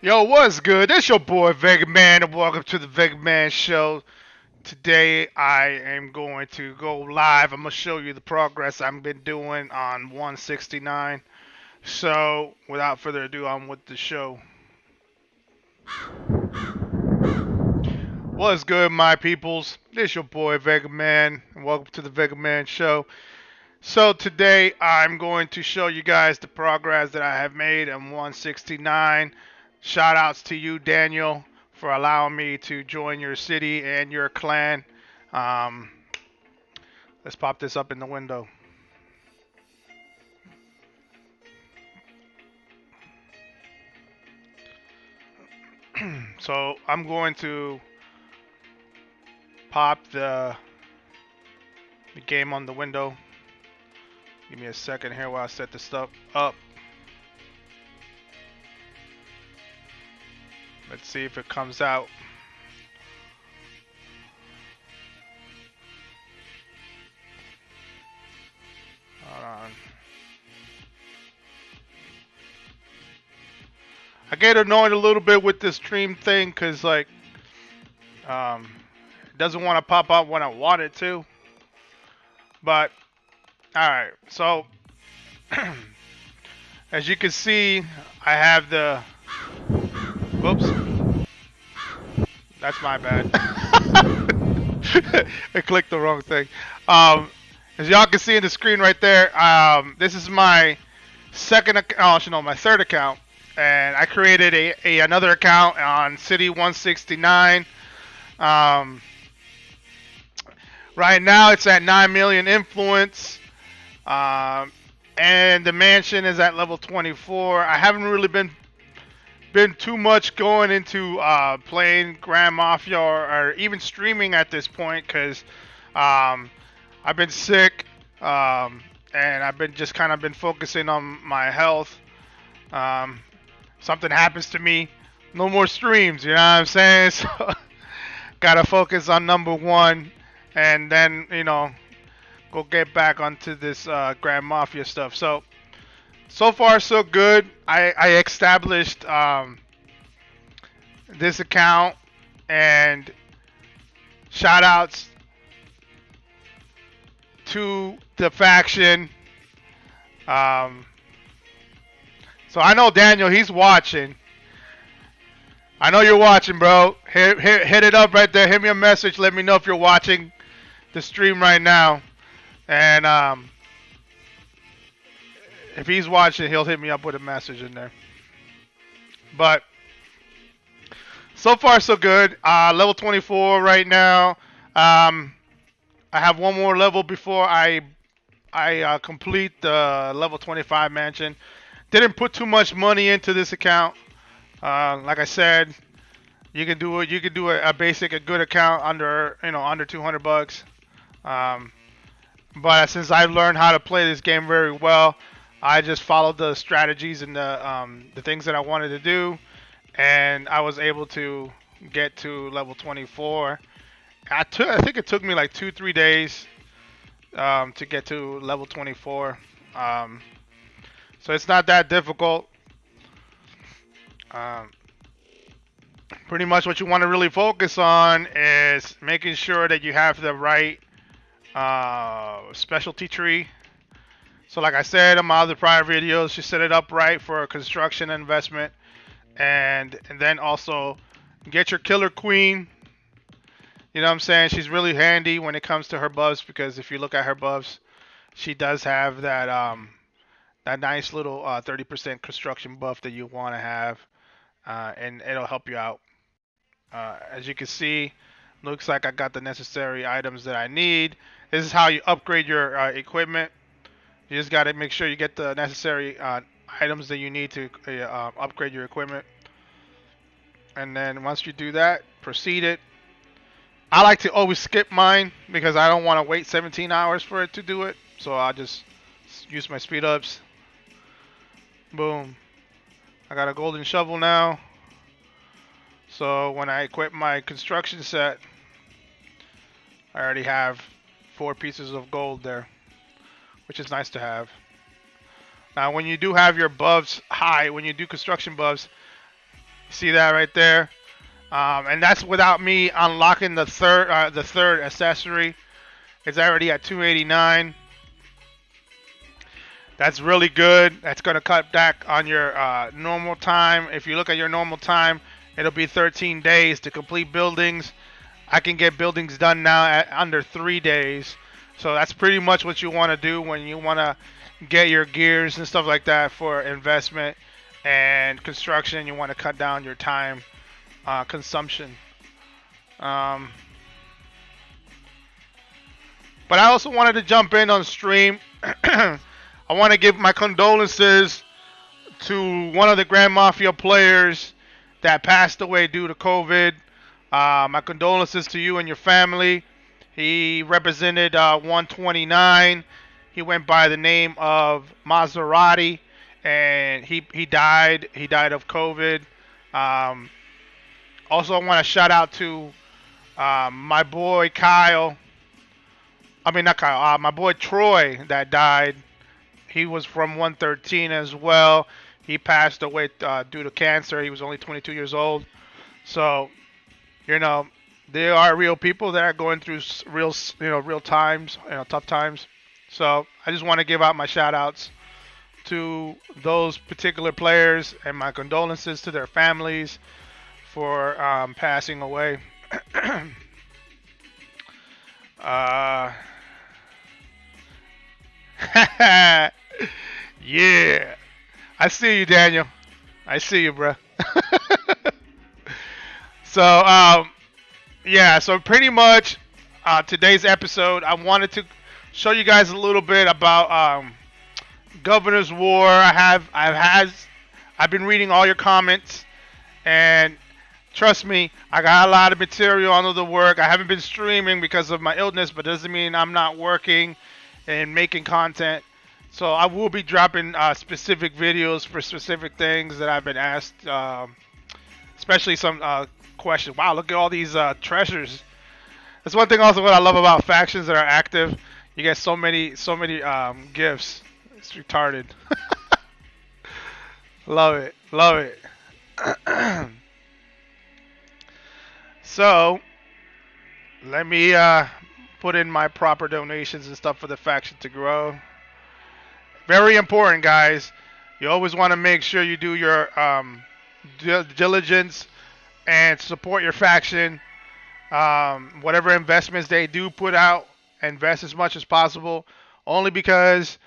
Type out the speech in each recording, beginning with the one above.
Yo, what's good? It's your boy Vega Man, and welcome to the Vega Man Show. Today I am going to go live. I'm gonna show you the progress I've been doing on 169. So, without further ado, I'm with the show. What's good, my peoples? It's your boy Vega Man, and welcome to the Vega Man Show. So today I'm going to show you guys the progress that I have made on 169. Shout outs to you, Daniel, for allowing me to join your city and your clan. Um, let's pop this up in the window. So I'm going to pop the game on the window. Give me a second here while I set this stuff up. Let's see if it comes out. Hold on. I get annoyed a little bit with this stream thing because it doesn't want to pop up when I want it to. But all right, so as you can see, I have the. Whoops, that's my bad. I clicked the wrong thing. As y'all can see in the screen right there, this is my my third account, and I created another account on City 169. Um, right now, it's at 9 million influence, and the mansion is at level 24. I haven't really been too much going into playing Grand Mafia or even streaming at this point because um, I've been sick, and I've been just kind of been focusing on my health. Um, Something happens to me, no more streams. You know what I'm saying? So gotta focus on number one, and then go get back onto this Grand Mafia stuff. So far so good. I established this account, and shout outs to the faction. Um, so I know Daniel, he's watching. I know you're watching, bro. Hit it up right there. Hit me a message. Let me know if you're watching the stream right now. And if he's watching, he'll hit me up with a message in there. But so far, so good. Level 24 right now. I have one more level before I complete the level 25 mansion. Didn't put too much money into this account. Like I said, you can do it. You can do a good account under 200 bucks. Um, but since I've learned how to play this game very well, I just followed the strategies and the things that I wanted to do, and I was able to get to level 24. I think it took me like 2-3 days to get to level 24. So it's not that difficult. Um, Pretty much what you want to really focus on is making sure that you have the right specialty tree. So like I said in my other prior videos, you set it up right for construction investment, and then also get your killer queen. You know what I'm saying? She's really handy when it comes to her buffs, because if you look at her buffs, she does have that nice little 30% construction buff that you want to have, and it'll help you out. As you can see, looks like I got the necessary items that I need. This is how you upgrade your equipment. You just got to make sure you get the necessary items that you need to upgrade your equipment. And then once you do that, proceed it. I like to always skip mine because I don't want to wait 17 hours for it to do it. So I'll just use my speed ups. Boom. I got a golden shovel now. So when I equip my construction set, I already have 4 pieces of gold there, which is nice to have. Now when you do have your buffs high, when you do construction buffs, See that right there? And that's without me unlocking the third accessory. It's already at 289. That's really good. That's going to cut back on your normal time. If you look at your normal time, it'll be 13 days to complete buildings. I can get buildings done now at under 3 days. So that's pretty much what you want to do when you want to get your gears and stuff like that for investment and construction. You want to cut down your time consumption. Um, but I also wanted to jump in on stream. I want to give my condolences to one of the Grand Mafia players that passed away due to COVID. My condolences to you and your family. He represented 129. He went by the name of Maserati, and he died. He died of COVID. Um, Also, I want to shout out to my boy Kyle. I mean, not Kyle. My boy Troy that died. He was from 113 as well. He passed away due to cancer. He was only 22 years old. So, you know, there are real people that are going through real times, tough times. So, I just want to give out my shout outs to those particular players and my condolences to their families for passing away. uh, yeah, I see you, Daniel. I see you, bro. So, yeah, so pretty much today's episode, I wanted to show you guys a little bit about Governor's War. I've been reading all your comments, and trust me, I got a lot of material on the work. I haven't been streaming because of my illness, but doesn't mean I'm not working and making content. So I will be dropping specific videos for specific things that I've been asked, especially some questions. Wow, look at all these treasures. That's one thing also what I love about factions that are active. You get so many gifts. It's retarded. Love it, love it. So, let me put in my proper donations and stuff for the faction to grow. Very important, guys. You always want to make sure you do your diligence and support your faction. Whatever investments they do put out, invest as much as possible. Only because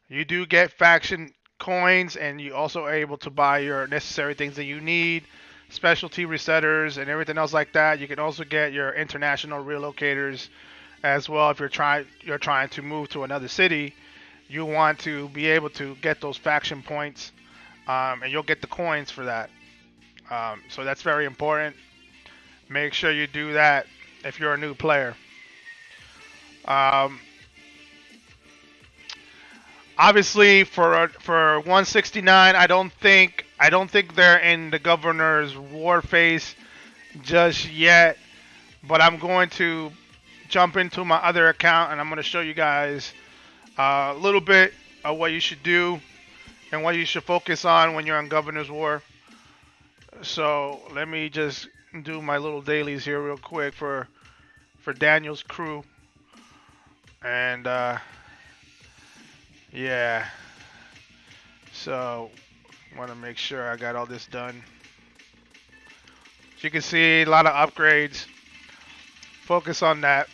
you do get faction coins, and you also are able to buy your necessary things that you need, specialty resetters and everything else like that. You can also get your international relocators as well. If you're trying to move to another city, you want to be able to get those faction points, and you'll get the coins for that. So that's very important. Make sure you do that if you're a new player. Obviously, for 169, I don't think they're in the Governor's War phase just yet. But I'm going to jump into my other account, and I'm going to show you guys a little bit of what you should do and what you should focus on when you're on Governor's War. So let me just do my little dailies here real quick for Daniel's crew. And yeah, so want to make sure I got all this done. As you can see, a lot of upgrades. Focus on that.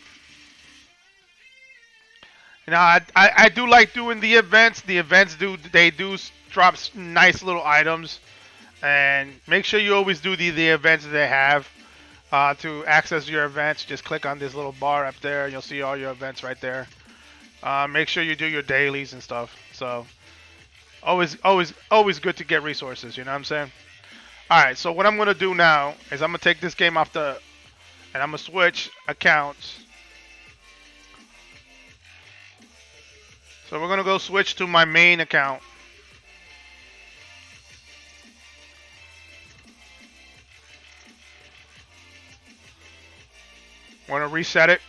You know, I do like doing the events. The events do drop nice little items, and make sure you always do the events that they have. To access your events, just click on this little bar up there, and you'll see all your events right there. Make sure you do your dailies and stuff. So always good to get resources. You know what I'm saying? All right. So what I'm gonna do now is I'm gonna take this game off and I'm gonna switch accounts. So we're gonna go switch to my main account. Want to reset it.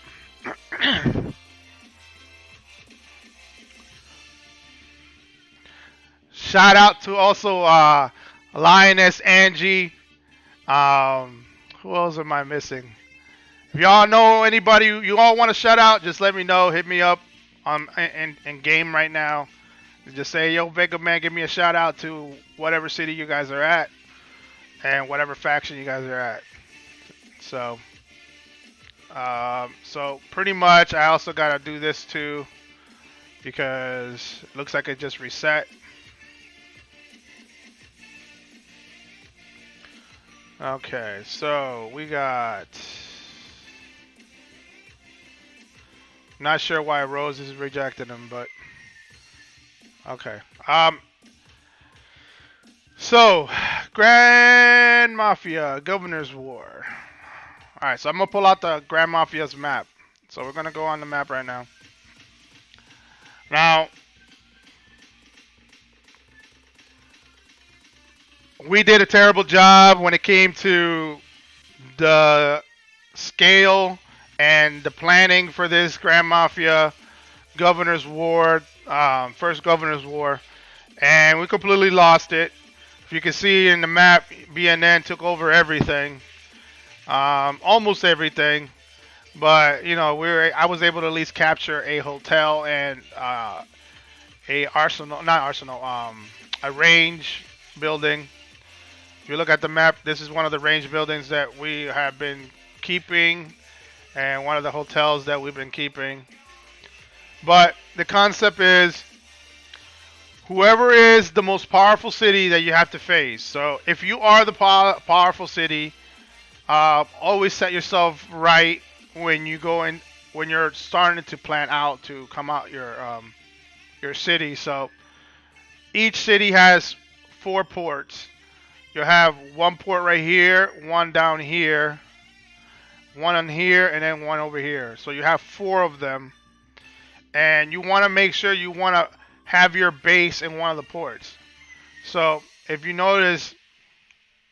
Shout out to also Lioness Angie Um, who else am I missing? If y'all know anybody you all want to shout out, just let me know. Hit me up on in game right now. Just say, yo, Vega man, give me a shout out to whatever city you guys are at and whatever faction you guys are at. So, so pretty much, I also gotta do this too because it looks like it just reset. Okay, so we got. Not sure why Rose is rejecting him, but okay. So Grand Mafia Governor's War. All right, so I'm gonna pull out the Grand Mafia's map. So we're gonna go on the map right now. Now we did a terrible job when it came to the scale and the planning for this Grand Mafia Governor's War, first Governor's War, and we completely lost it. If you can see in the map, BNN took over everything, almost everything. But you know, I was able to at least capture a hotel and a arsenal, not arsenal, a range building. If you look at the map, this is one of the range buildings that we have been keeping, and one of the hotels that we've been keeping. But the concept is whoever is the most powerful city that you have to face. So if you are the powerful city, always set yourself right when you go in, when you're starting to plan out to come out your city. So each city has 4 ports. You'll have one port right here, one down here, one on here, and then one over here. So you have 4 of them, and you want to make sure you want to have your base in one of the ports. So if you notice,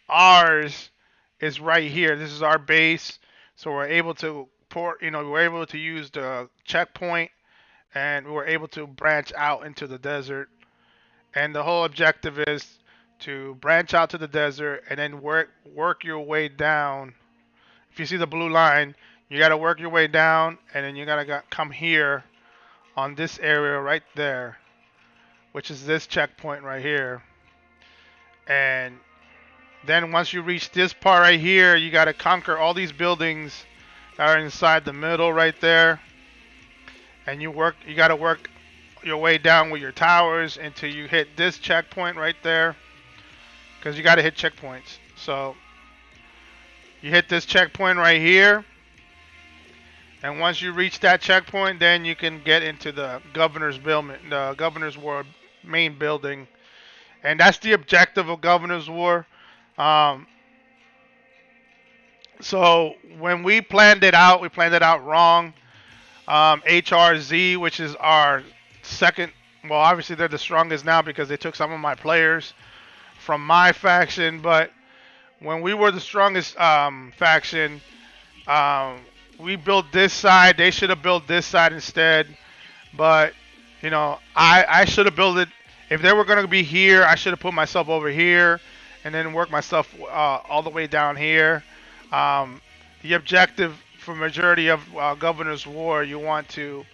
ours is right here. This is our base, so we're able to port. You know, we're able to use the checkpoint, and we were able to branch out into the desert. And the whole objective is to branch out to the desert and then work your way down. If you see the blue line, you got to work your way down, and then you gotta come here on this area right there, which is this checkpoint right here. And then once you reach this part right here, you got to conquer all these buildings that are inside the middle right there. And you got to work your way down with your towers until you hit this checkpoint right there. Because you got to hit checkpoints. So you hit this checkpoint right here. And once you reach that checkpoint, then you can get into the governor's building, the governor's war main building. And that's the objective of governor's war. Um, so when we planned it out, we planned it out wrong. HRZ, which is our second, well, obviously they're the strongest now because they took some of my players from my faction. But when we were the strongest faction, we built this side. They should have built this side instead. But you know, I should have built it. If they were going to be here, I should have put myself over here and then work myself all the way down here. The objective for majority of Governor's War, you want to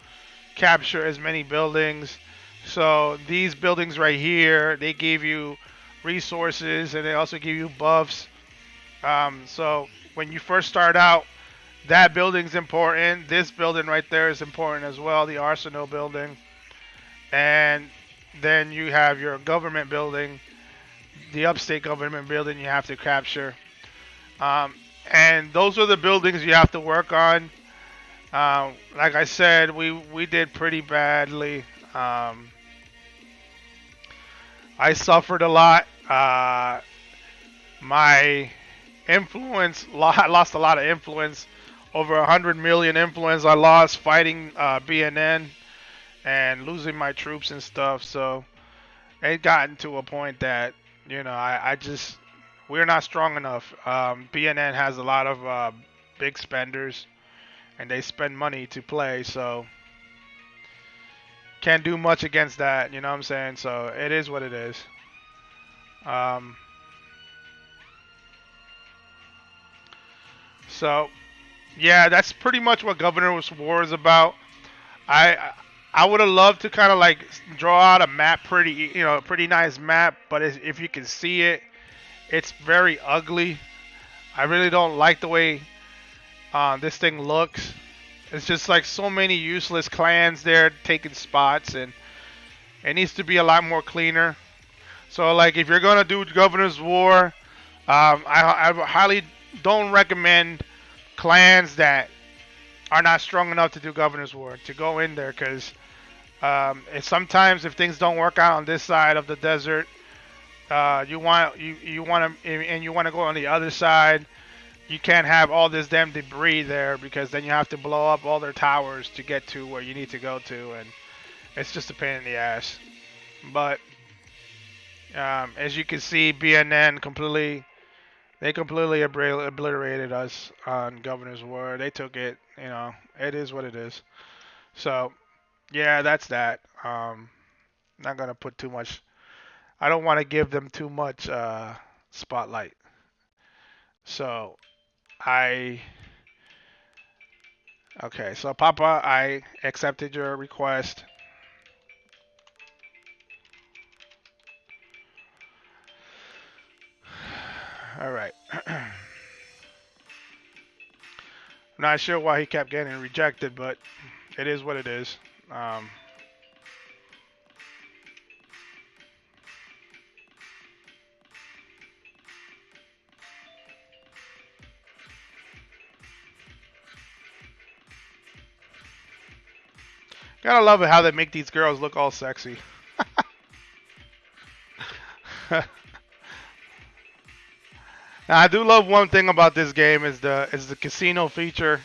capture as many buildings. So these buildings right here, they give you resources and they also give you buffs. So when you first start out, that building's important. This building right there is important as well, the Arsenal building. And then you have your government building, the upstate government building you have to capture. And those are the buildings you have to work on. Like I said, we did pretty badly. I suffered a lot. My influence, lost a lot of influence. Over 100 million influence I lost fighting BNN and losing my troops and stuff. So it gotten to a point that, you know, I just, we're not strong enough. BNN has a lot of big spenders, and they spend money to play, so can't do much against that, you know what I'm saying? So it is what it is. Um, So yeah, that's pretty much what Governor's War is about. I I would have loved to kind of like draw out a map, a pretty nice map. But if you can see it, it's very ugly. I really don't like the way this thing looks. It's just like so many useless clans there taking spots, and it needs to be a lot more cleaner. So like if you're gonna do Governor's War, I highly don't recommend clans that are not strong enough to do Governor's War to go in there, because sometimes if things don't work out on this side of the desert, you want to and you want to go on the other side. You can't have all this damn debris there, because then you have to blow up all their towers to get to where you need to go to, and it's just a pain in the ass. But as you can see, BNN completely obliterated us on Governor's War. They took it. It is what it is. So yeah, that's that. Not gonna put too much. I don't want to give them too much spotlight. So I okay. So Papa, I accepted your request. All right. Not sure why he kept getting rejected, but it is what it is. Gotta love it how they make these girls look all sexy. Now, I do love one thing about this game is the casino feature,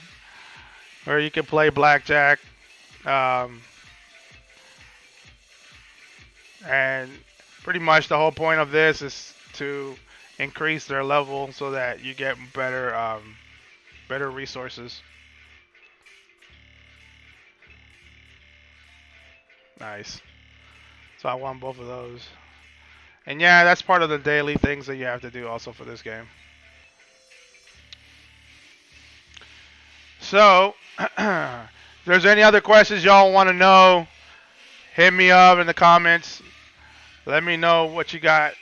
where you can play blackjack, um, and pretty much the whole point of this is to increase their level so that you get better resources. Nice. So I want both of those. And yeah, that's part of the daily things that you have to do also for this game. So, if there's any other questions y'all want to know, hit me up in the comments. Let me know what you got.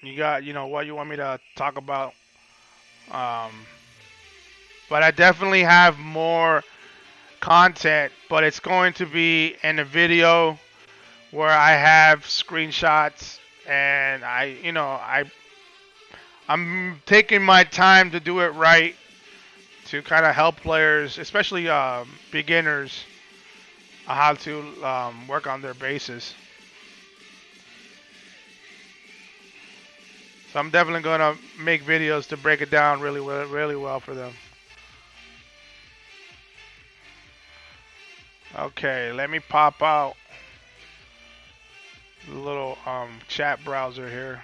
What you want me to talk about. Um, but I definitely have more content, but it's going to be in a video where I have screenshots, and I'm taking my time to do it right, to kind of help players, especially beginners, how to work on their bases. So I'm definitely going to make videos to break it down really well for them. Okay, let me pop out the little chat browser here.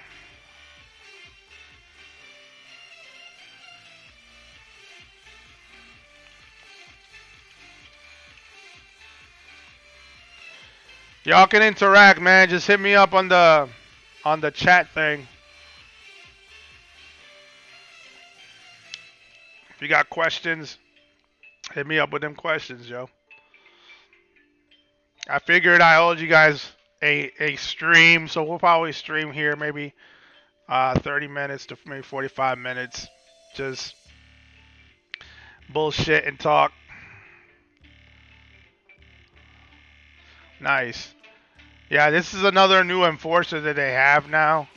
Y'all can interact, man. Just hit me up on the chat thing. If you got questions, hit me up with them questions, yo. I figured I owed you guys a stream, so we'll probably stream here maybe 30 minutes to maybe 45 minutes. Just bullshit and talk. Nice. Yeah, this is another new enforcer that they have now.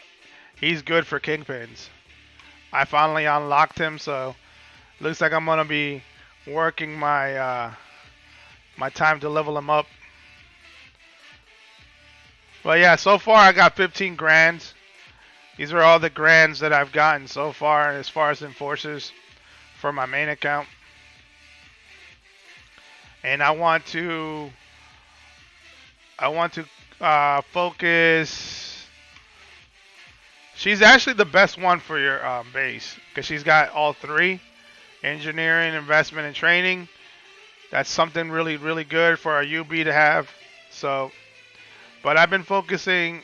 He's good for kingpins. I finally unlocked him, so looks like I'm gonna be working my time to level him up. But yeah, so far I got 15 grands. These are all the grands that I've gotten so far as enforcers for my main account. And I want to focus. She's actually the best one for your base, because she's got all three: engineering, investment, and training. That's something really good for a UB to have. So, but I've been focusing.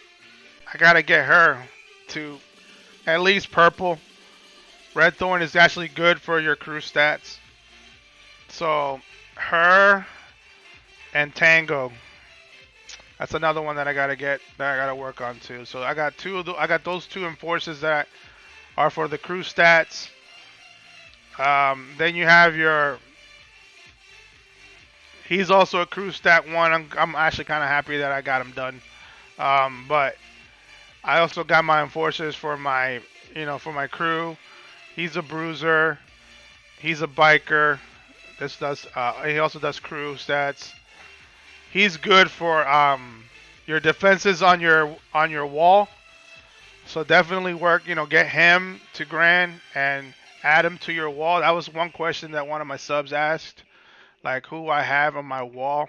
I gotta get her to at least purple, Red Thorn is actually good for your crew stats. So her and Tango. That's another one that I gotta get, that I gotta work on too. So I got I got those two enforcers that are for the crew stats. Then you have your. He's also a crew stat one. I'm actually kind of happy that I got him done. But I also got my enforcers for my, for my crew. He's a bruiser. He's a biker. This does. He also does crew stats. He's good for your defenses on your wall. So definitely work. Get him to Grand and add him to your wall. That was one question that one of my subs asked, like who I have on my wall,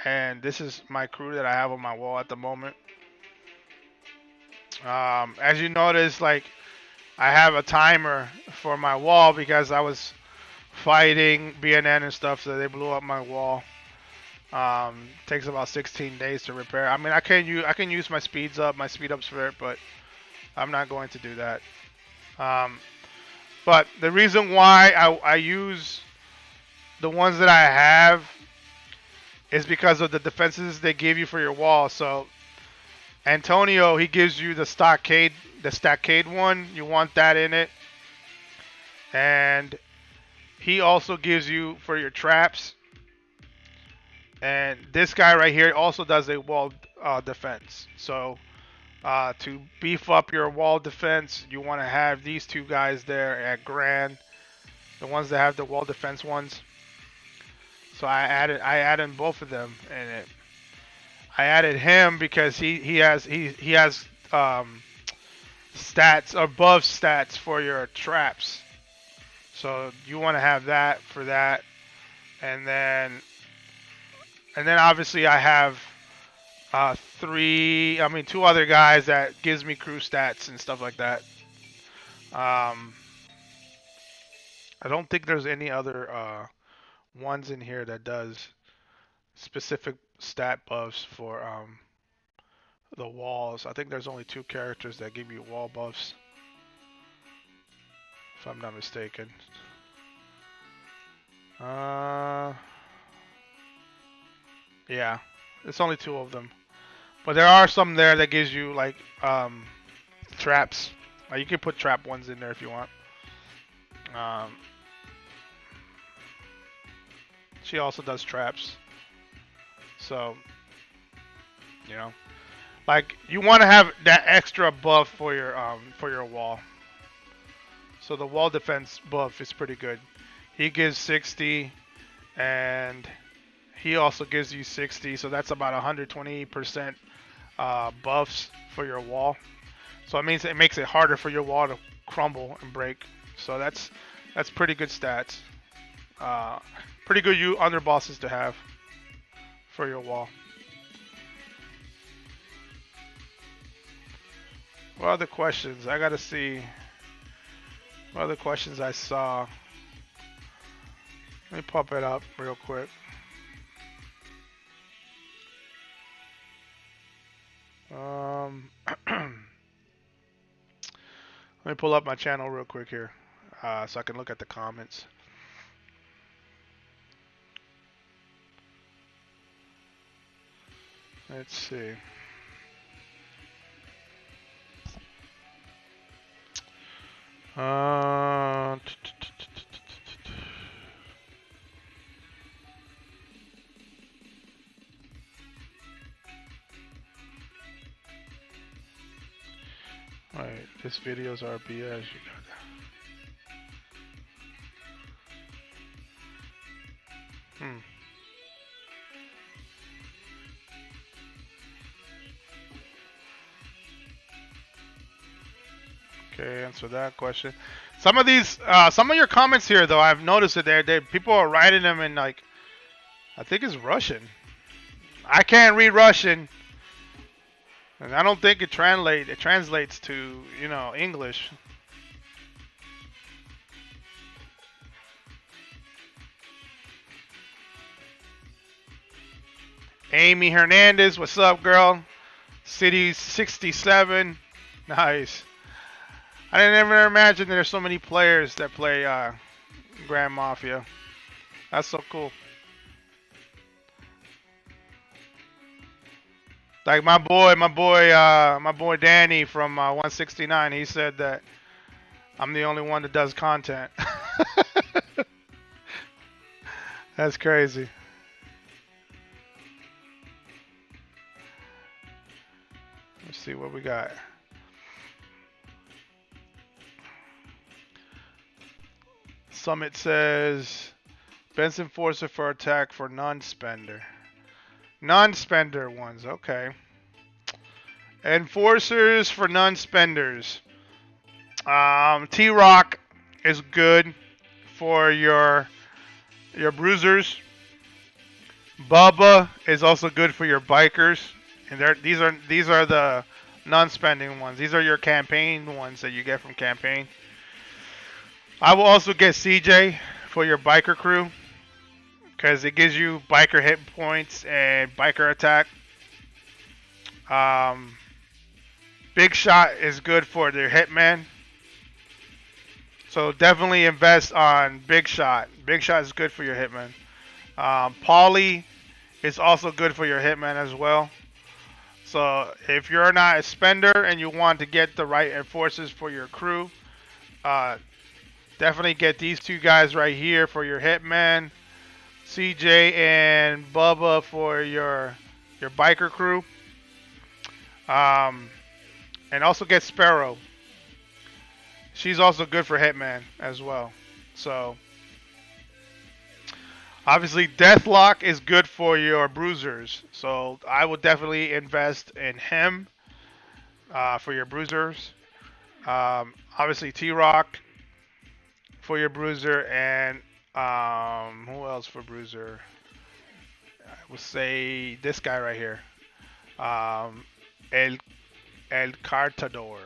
and this is my crew that I have on my wall at the moment. As you notice, like I have a timer for my wall because I was fighting BNN and stuff, so they blew up my wall. Takes about 16 days to repair. I mean, I can use my speed ups for it, but I'm not going to do that. Um, but the reason why I use the ones that I have is because of the defenses they give you for your wall. So Antonio, he gives you the stockade one. You want that in it, and he also gives you for your traps. And this guy right here also does a wall defense. So to beef up your wall defense, you want to have these two guys there at Grand, the ones that have the wall defense ones. So I added both of them in it. I added him because he has stats above stats for your traps. So you want to have that for that, and then obviously I have two other guys that gives me crew stats and stuff like that. I don't think there's any other ones in here that does specific stat buffs for the walls. I think there's only two characters that give you wall buffs, if I'm not mistaken. Yeah, it's only two of them. But there are some there that gives you like traps. You can put trap ones in there if you want. She also does traps. So, like you want to have that extra buff for your wall. So the wall defense buff is pretty good. He gives 60, and he also gives you 60. So that's about 120% buffs for your wall. So it means it makes it harder for your wall to crumble and break. So that's pretty good stats. Pretty good underbosses to have for your wall. What other questions? I gotta see what other questions I saw. Let me pop it up real quick. Let me pull up my channel real quick here, so I can look at the comments. Let's see. Alright, this video's RBS. Okay, answer that question. Some of your comments here, though, I've noticed that people are writing them in like, I think it's Russian. I can't read Russian, and I don't think it translates to English. Amy Hernandez, what's up, girl? City 67, nice. I didn't ever imagine there's so many players that play Grand Mafia. That's so cool. Like my boy Danny from 169. He said that I'm the only one that does content. That's crazy. Let's see what we got. Summit says Benson Forcer for attack for non-spender. Non-spender ones, okay. Enforcers for non-spenders. T-Rock is good for your bruisers. Bubba is also good for your bikers, and these are the non-spending ones. These are your campaign ones that you get from campaign. I will also get CJ for your biker crew because it gives you biker hit points and biker attack. Big Shot is good for the hitman. So definitely invest on Big Shot. Big Shot is good for your hitman. Paulie is also good for your hitman as well. So if you're not a spender and you want to get the right enforcers for your crew, definitely get these two guys right here for your hitman. CJ and Bubba for your biker crew. And also get Sparrow. She's also good for hitman as well. So obviously Deathlock is good for your bruisers. So I would definitely invest in him for your bruisers. Obviously T-Rock for your bruiser, and who else for bruiser? I would say this guy right here. El Cartador.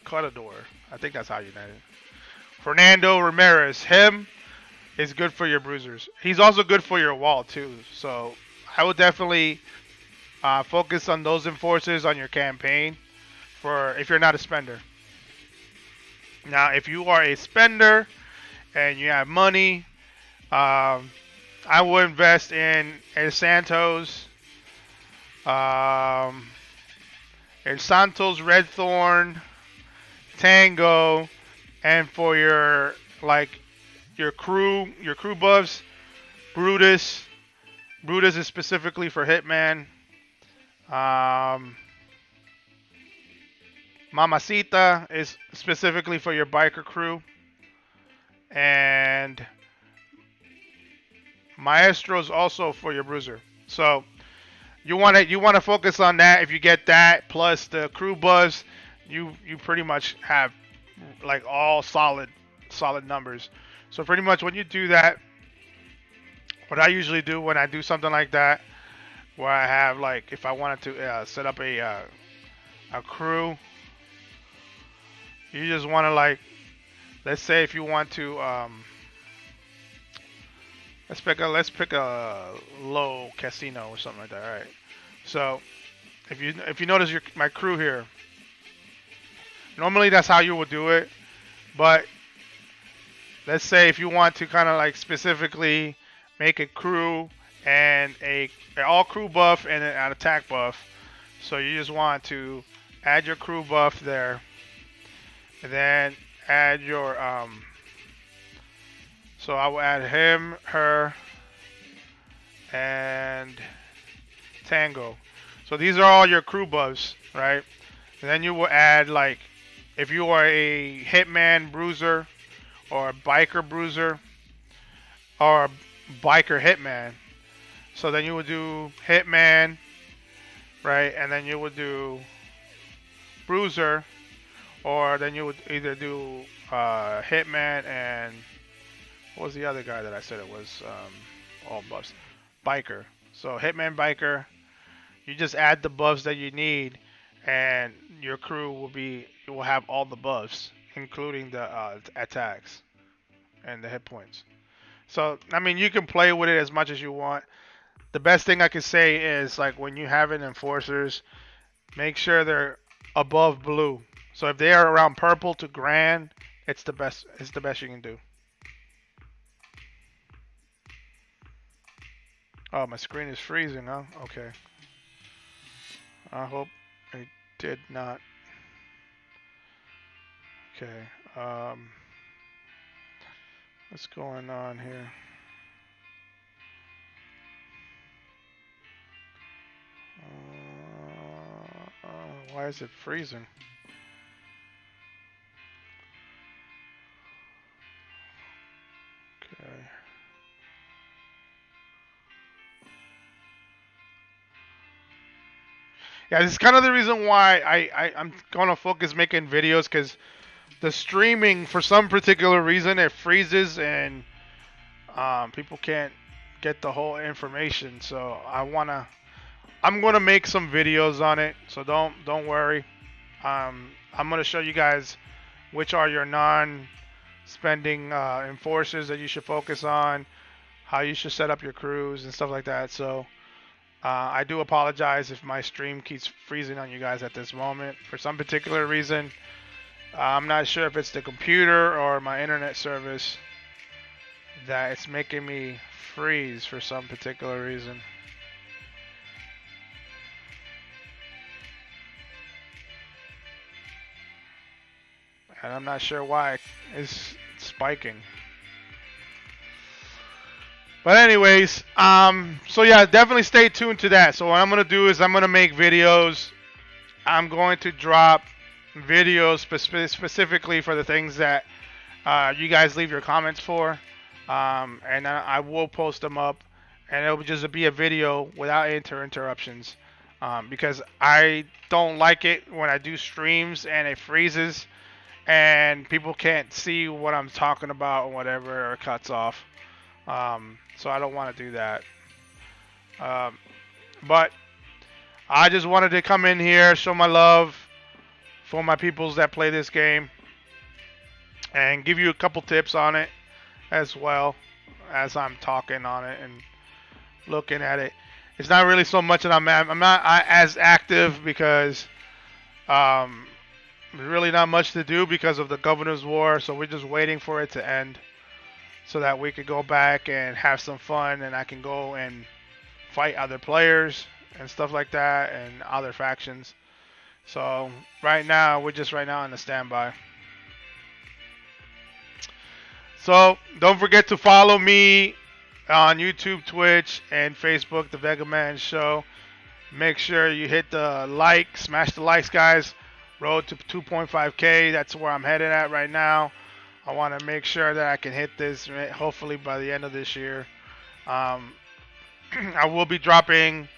Cortador. I think that's how you name it. Fernando Ramirez. Him is good for your bruisers. He's also good for your wall too. So I would definitely focus on those enforcers on your campaign for if you're not a spender. Now, if you are a spender and you have money, I would invest in El Santos. El Santos, Red Thorn, Tango, and for your crew buffs, Brutus. Brutus is specifically for Hitman. Mamacita is specifically for your biker crew, and Maestro is also for your bruiser. So you want to focus on that. If you get that plus the crew buffs, you pretty much have like all solid numbers. So pretty much when you do that, what I usually do when I do something like that, where I have like if I wanted to set up a crew, you just want to like, let's say if you want to let's pick a low casino or something like that. All right. So if you notice my crew here, normally that's how you would do it, but let's say if you want to kind of like specifically make a crew and an all crew buff and an attack buff, so you just want to add your crew buff there, and then add your so I will add him, her, and Tango. So these are all your crew buffs, right? And then you will add like if you are a hitman bruiser or a biker bruiser or a biker hitman. So then you would do hitman, right? And then you would do bruiser, or then you would either do hitman and what was the other guy that I said it was all buffs? Biker. So hitman, biker. You just add the buffs that you need, and your crew will have all the buffs, including the attacks and the hit points. So I mean, you can play with it as much as you want. The best thing I could say is like when you have it enforcers, make sure they're above blue. So if they are around purple to grand, it's the best. It's the best you can do. Oh, my screen is freezing, huh? Okay. I hope it did not. Okay. What's going on here? Why is it freezing? Okay. Yeah, this is kind of the reason why I'm gonna focus making videos, because the streaming, for some particular reason, it freezes and people can't get the whole information. So I'm gonna make some videos on it. So don't worry. I'm gonna show you guys which are your non-spending enforcers that you should focus on, how you should set up your crews and stuff like that. So I do apologize if my stream keeps freezing on you guys at this moment for some particular reason. I'm not sure if it's the computer or my internet service that it's making me freeze for some particular reason. And I'm not sure why it's spiking. But anyways, so yeah, definitely stay tuned to that. So what I'm gonna do is I'm gonna make videos. I'm going to drop videos specifically for the things that you guys leave your comments for, and I will post them up, and it'll just be a video without interruptions, because I don't like it when I do streams and it freezes and people can't see what I'm talking about or whatever, or cuts off. So I don't want to do that. But I just wanted to come in here, show my love for my peoples that play this game, and give you a couple tips on it as well as I'm talking on it and looking at it. It's not really so much that I'm not as active because there's really not much to do because of the governor's war. So we're just waiting for it to end so that we could go back and have some fun, and I can go and fight other players and stuff like that and other factions. So right now we're just right now in the standby. So don't forget to follow me on YouTube, Twitch, and Facebook, The Vega Man Show. Make sure you hit the like, smash the likes, guys. Road to 2.5K. That's where I'm headed at right now. I want to make sure that I can hit this hopefully by the end of this year. I will be dropping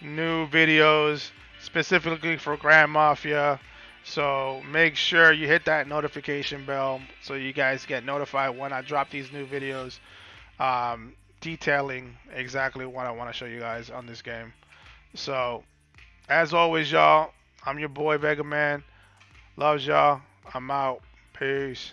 new videos specifically for Grand Mafia. So make sure you hit that notification bell so you guys get notified when I drop these new videos, detailing exactly what I want to show you guys on this game. So as always, y'all, I'm your boy Vega Man. Loves y'all. I'm out. Peace.